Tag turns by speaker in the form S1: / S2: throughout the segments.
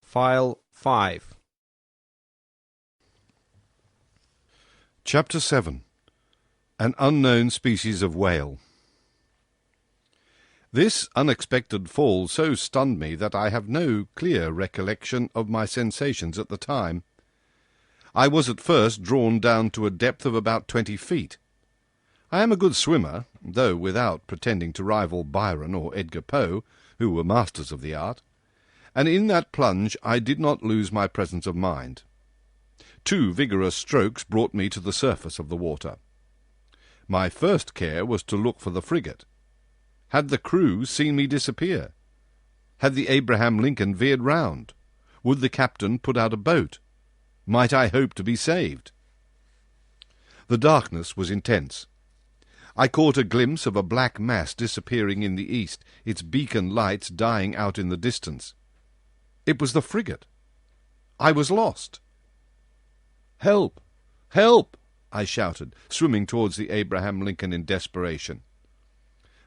S1: File 5.
S2: Chapter 7. An Unknown Species of Whale. This unexpected fall so stunned me that I have no clear recollection of my sensations at the time. I was at first drawn down to a depth of about 20 feet. I am a good swimmer, though without pretending to rival Byron or Edgar Poe, who were masters of the art, and in that plunge I did not lose my presence of mind. 2 vigorous strokes brought me to the surface of the water. My first care was to look for the frigate. Had the crew seen me disappear? Had the Abraham Lincoln veered round? Would the captain put out a boat? Might I hope to be saved? The darkness was intense. I caught a glimpse of a black mass disappearing in the east, its beacon lights dying out in the distance. It was the frigate. I was lost. "Help! Help!" I shouted, swimming towards the Abraham Lincoln in desperation.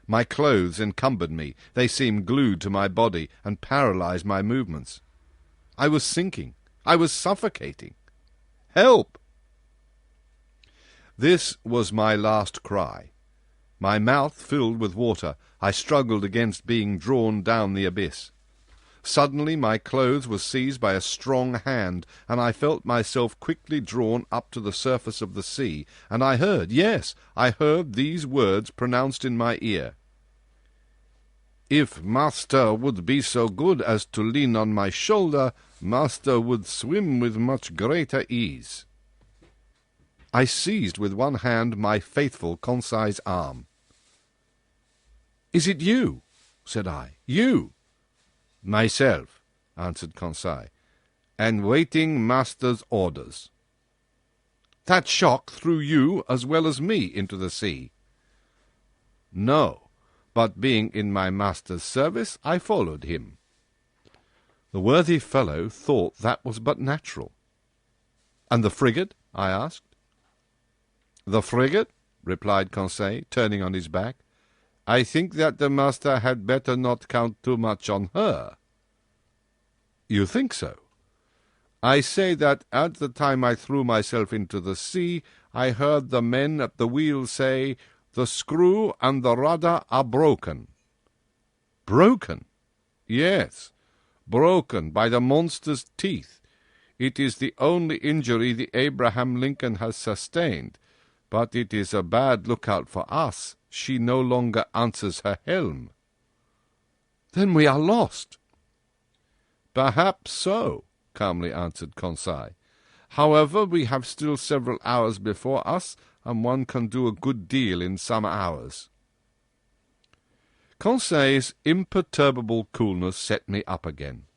S2: My clothes encumbered me. They seemed glued to my body and paralyzed my movements. I was sinking. I was suffocating. Help! This was my last cry. My mouth filled with water, I struggled against being drawn down the abyss. Suddenly my clothes were seized by a strong hand, and I felt myself quickly drawn up to the surface of the sea, and I heard, yes, I heard these words pronounced in my ear. "If master would be so good as to lean on my shoulder, master would swim with much greater ease." I seized with one hand my faithful Conseil's arm. "Is it you?" said I. "You?" "Myself," answered Conseil, "and waiting master's orders." "That shock threw you as well as me into the sea." "No, but being in my master's service, I followed him." The worthy fellow thought that was but natural. "And the frigate?" I asked. "The frigate?" replied Conseil, turning on his back. "I think that the master had better not count too much on her." "You think so?" "I say that at the time I threw myself into the sea, I heard the men at the wheel say, 'The screw and the rudder are broken.'" "Broken?" "Yes, broken by the monster's teeth. It is the only injury the Abraham Lincoln has sustained, but it is a bad lookout for us. She no longer answers her helm." "Then we are lost." "Perhaps so," calmly answered Conseil. "However, we have still several hours before us, and one can do a good deal in some hours." Conseil's imperturbable coolness set me up again.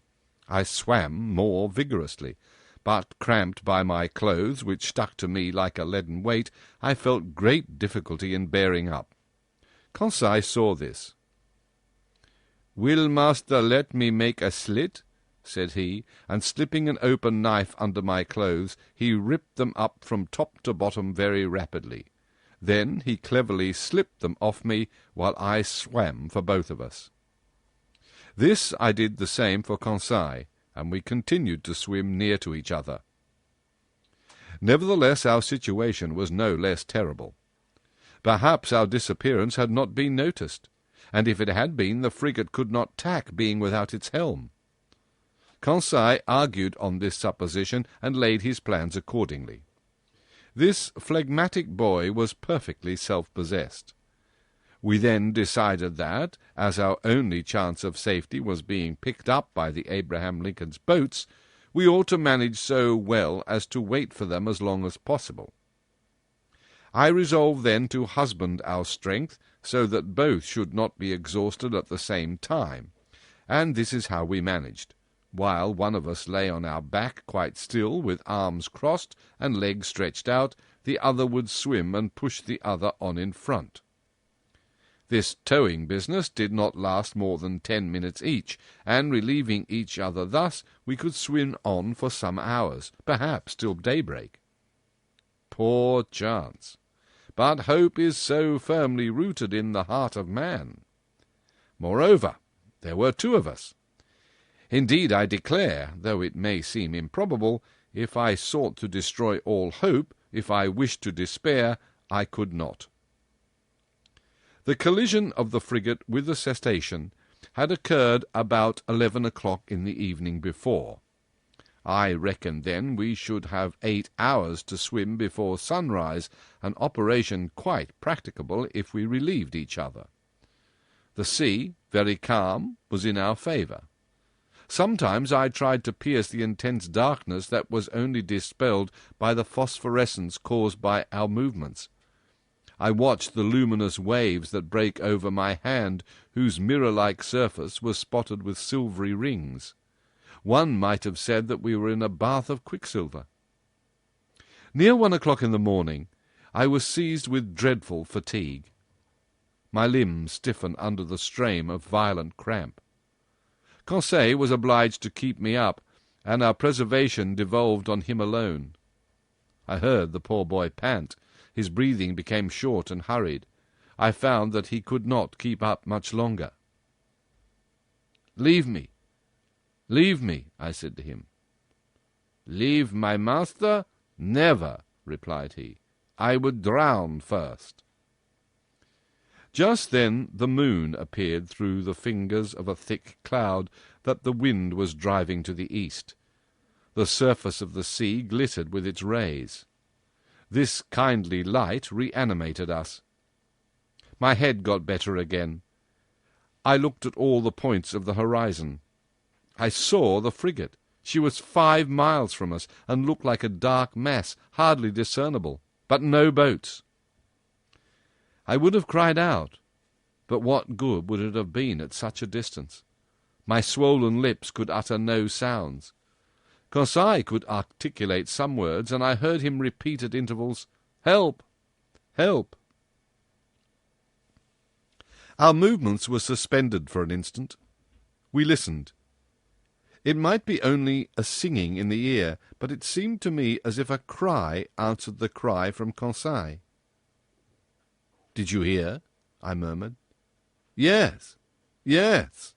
S2: I swam more vigorously, but cramped by my clothes, which stuck to me like a leaden weight, I felt great difficulty in bearing up. Conseil saw this. "Will master let me make a slit?" said he, and slipping an open knife under my clothes, he ripped them up from top to bottom very rapidly. Then he cleverly slipped them off me, while I swam for both of us. This I did the same for Conseil, and we continued to swim near to each other. Nevertheless, our situation was no less terrible. Perhaps our disappearance had not been noticed, and if it had been, the frigate could not tack, being without its helm. Conseil argued on this supposition, and laid his plans accordingly. This phlegmatic boy was perfectly self-possessed. We then decided that, as our only chance of safety was being picked up by the Abraham Lincoln's boats, we ought to manage so well as to wait for them as long as possible. I resolved then to husband our strength, so that both should not be exhausted at the same time, and this is how we managed. While one of us lay on our back quite still, with arms crossed and legs stretched out, the other would swim and push the other on in front. This towing business did not last more than 10 minutes each, and relieving each other thus, we could swim on for some hours, perhaps till daybreak. Poor chance! But hope is so firmly rooted in the heart of man. Moreover, there were 2 of us. Indeed, I declare, though it may seem improbable, if I sought to destroy all hope, if I wished to despair, I could not. The collision of the frigate with the cetacean had occurred about 11 o'clock in the evening before. I reckoned then we should have 8 hours to swim before sunrise, an operation quite practicable if we relieved each other. The sea, very calm, was in our favour. Sometimes I tried to pierce the intense darkness that was only dispelled by the phosphorescence caused by our movements. I watched the luminous waves that break over my hand, whose mirror-like surface was spotted with silvery rings. One might have said that we were in a bath of quicksilver. Near 1 o'clock in the morning, I was seized with dreadful fatigue. My limbs stiffened under the strain of violent cramp. Conseil was obliged to keep me up, and our preservation devolved on him alone. I heard the poor boy pant. His breathing became short and hurried. I found that he could not keep up much longer. "Leave me, leave me," I said to him. "Leave my master? Never," replied he. "I would drown first." Just then the moon appeared through the fingers of a thick cloud that the wind was driving to the east. The surface of the sea glittered with its rays. This kindly light reanimated us. My head got better again. I looked at all the points of the horizon. I saw the frigate. She was 5 miles from us, and looked like a dark mass, hardly discernible, but no boats. I would have cried out, but what good would it have been at such a distance? My swollen lips could utter no sounds. Conseil could articulate some words, and I heard him repeat at intervals, "Help! Help!" Our movements were suspended for an instant. We listened. It might be only a singing in the ear, but it seemed to me as if a cry answered the cry from Conseil. "Did you hear?" I murmured. "Yes, yes."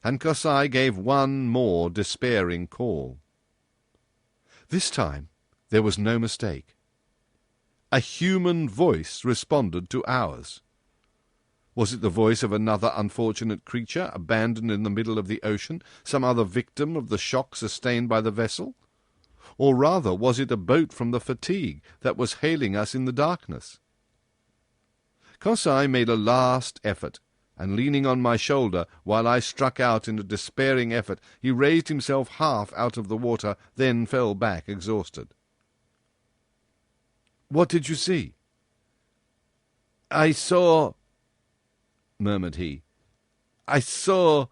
S2: And Conseil gave one more despairing call. This time there was no mistake. A human voice responded to ours. Was it the voice of another unfortunate creature abandoned in the middle of the ocean, some other victim of the shock sustained by the vessel? Or rather, was it a boat from the Fatigue that was hailing us in the darkness? Conseil made a last effort, and leaning on my shoulder while I struck out in a despairing effort, he raised himself half out of the water, then fell back exhausted. "What did you see?" "I saw," murmured he. "I saw,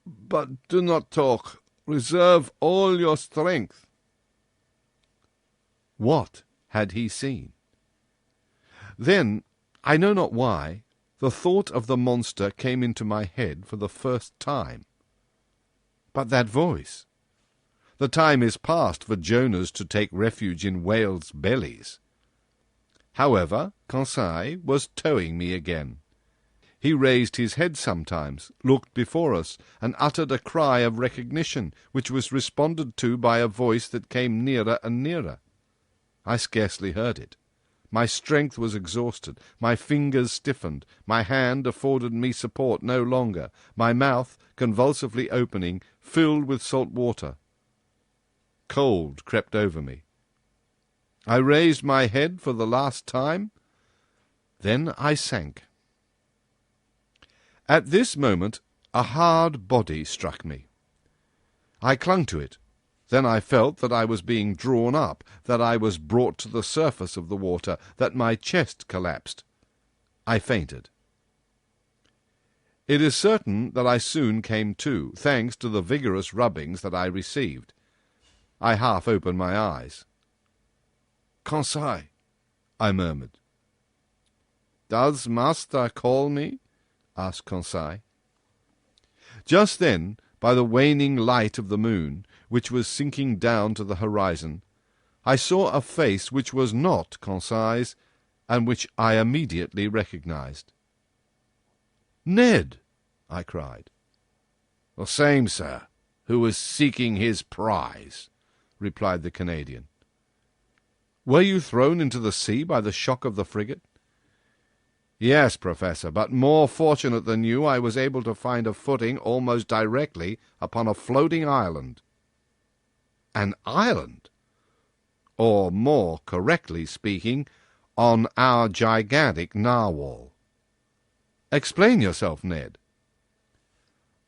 S2: but do not talk. Reserve all your strength." What had he seen? Then, I know not why, the thought of the monster came into my head for the first time. But that voice! The time is past for Jonahs to take refuge in whales' bellies. However, Conseil was towing me again. He raised his head sometimes, looked before us, and uttered a cry of recognition, which was responded to by a voice that came nearer and nearer. I scarcely heard it. My strength was exhausted, my fingers stiffened, my hand afforded me support no longer, my mouth, convulsively opening, filled with salt water. Cold crept over me. I raised my head for the last time, then I sank. At this moment a hard body struck me. I clung to it. Then I felt that I was being drawn up, that I was brought to the surface of the water, that my chest collapsed. I fainted. It is certain that I soon came to, thanks to the vigorous rubbings that I received. I half opened my eyes. "Conseil," I murmured. "Does master call me?" asked Conseil. Just then, by the waning light of the moon, which was sinking down to the horizon, I saw a face which was not Conseil's, and which I immediately recognized. "Ned!" I cried. "The same, sir, who was seeking his prize," replied the Canadian. "Were you thrown into the sea by the shock of the frigate?" "Yes, Professor, but more fortunate than you, I was able to find a footing almost directly upon a floating island." "An island?" "Or, more correctly speaking, on our gigantic narwhal." "Explain yourself, Ned."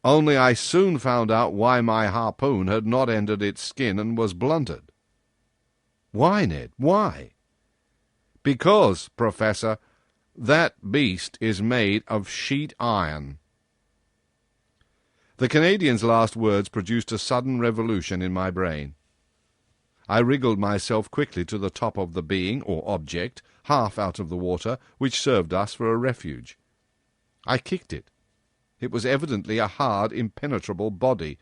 S2: "Only I soon found out why my harpoon had not entered its skin and was blunted." "Why, Ned, why?" "Because, Professor, that beast is made of sheet iron." The Canadian's last words produced a sudden revolution in my brain. I wriggled myself quickly to the top of the being, or object, half out of the water, which served us for a refuge. I kicked it. It was evidently a hard, impenetrable body,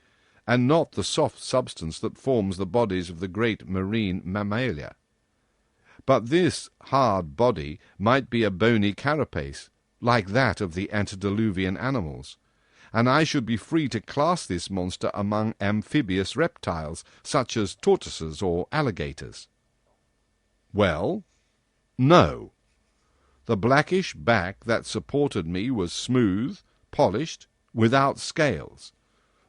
S2: and not the soft substance that forms the bodies of the great marine mammalia. But this hard body might be a bony carapace, like that of the antediluvian animals, and I should be free to class this monster among amphibious reptiles, such as tortoises or alligators. Well, no. The blackish back that supported me was smooth, polished, without scales.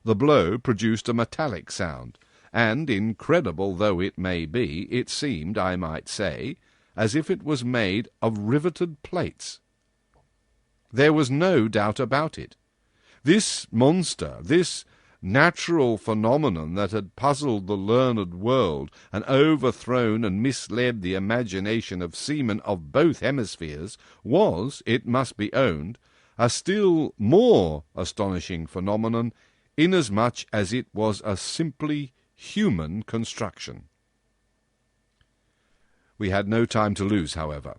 S2: The blow produced a metallic sound, and, incredible though it may be, it seemed, I might say, as if it was made of riveted plates. There was no doubt about it. This monster, this natural phenomenon that had puzzled the learned world and overthrown and misled the imagination of seamen of both hemispheres, was, it must be owned, a still more astonishing phenomenon, inasmuch as it was a simply human construction. We had no time to lose, however.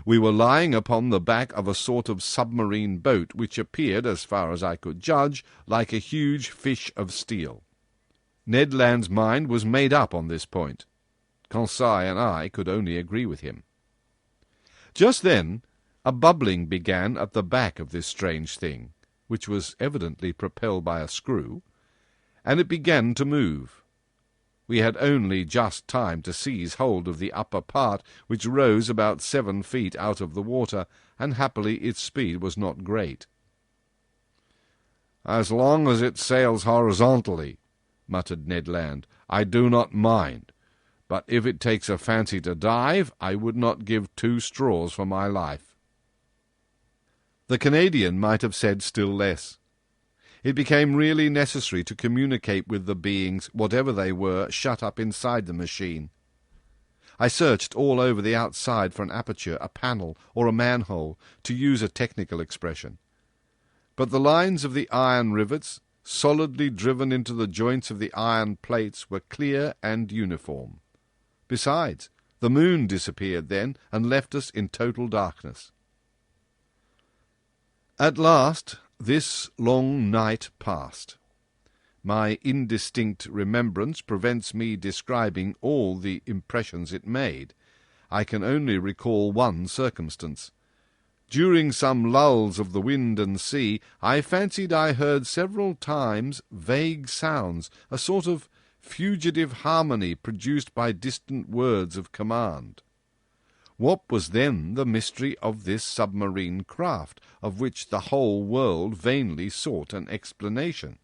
S2: We were lying upon the back of a sort of submarine boat, which appeared, as far as I could judge, like a huge fish of steel. Ned Land's mind was made up on this point. Conseil and I could only agree with him. Just then a bubbling began at the back of this strange thing, which was evidently propelled by a screw, and it began to move. We had only just time to seize hold of the upper part, which rose about 7 feet out of the water, and happily its speed was not great. "As long as it sails horizontally," muttered Ned Land, "I do not mind, but if it takes a fancy to dive, I would not give 2 straws for my life." The Canadian might have said still less. It became really necessary to communicate with the beings, whatever they were, shut up inside the machine. I searched all over the outside for an aperture, a panel, or a manhole, to use a technical expression. But the lines of the iron rivets, solidly driven into the joints of the iron plates, were clear and uniform. Besides, the moon disappeared then, and left us in total darkness. At last this long night passed. My indistinct remembrance prevents me describing all the impressions it made. I can only recall one circumstance. During some lulls of the wind and sea, I fancied I heard several times vague sounds, a sort of fugitive harmony produced by distant words of command. What was then the mystery of this submarine craft, of which the whole world vainly sought an explanation?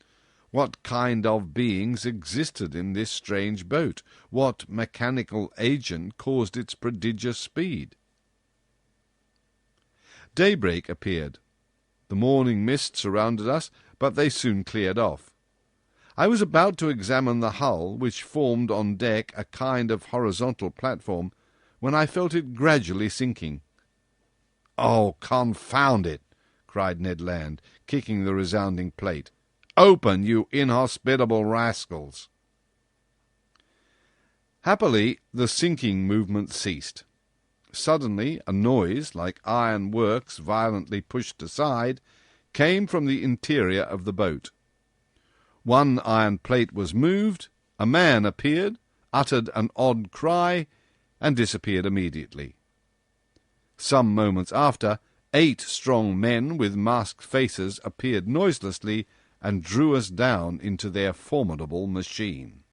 S2: What kind of beings existed in this strange boat? What mechanical agent caused its prodigious speed? Daybreak appeared. The morning mist surrounded us, but they soon cleared off. I was about to examine the hull, which formed on deck a kind of horizontal platform, when I felt it gradually sinking. "Oh, confound it!" cried Ned Land, kicking the resounding plate. "Open, you inhospitable rascals!" Happily, the sinking movement ceased. Suddenly a noise, like iron works violently pushed aside, came from the interior of the boat. One iron plate was moved, a man appeared, uttered an odd cry, and disappeared immediately. Some moments after, 8 strong men with masked faces appeared noiselessly and drew us down into their formidable machine.